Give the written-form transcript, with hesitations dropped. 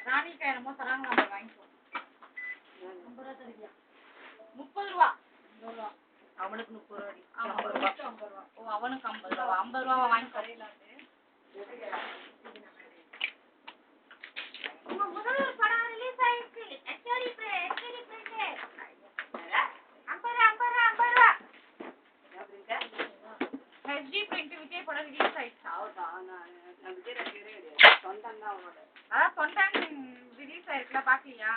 ராணிக்கா என்னமோ தராங்களா வாங்கிக்கோ. 50 ரூபா தருவியா? 30 ரூபா. அவனுக்கு 30 ரூபா. 50 ரூபா. ஓ அவனுக்கு 50 ரூபா. 50 ரூபா வாங்கிக்கோ. உங்க முதல் படம் ரிலீஸ் ஆயிடுச்சு. எச்சரி பிரிண்ட். 50 ரூபா. HD பிரிண்ட் விஜய் படம் ரிலீஸ் ஆயிடுச்சு. நான் விஜய் ரசிகரே கிடையாது. சொந்தம் தான் அவனோட. சொந்தம் ரிலீஸ் ஆயிருக்குல பாக்கலையா?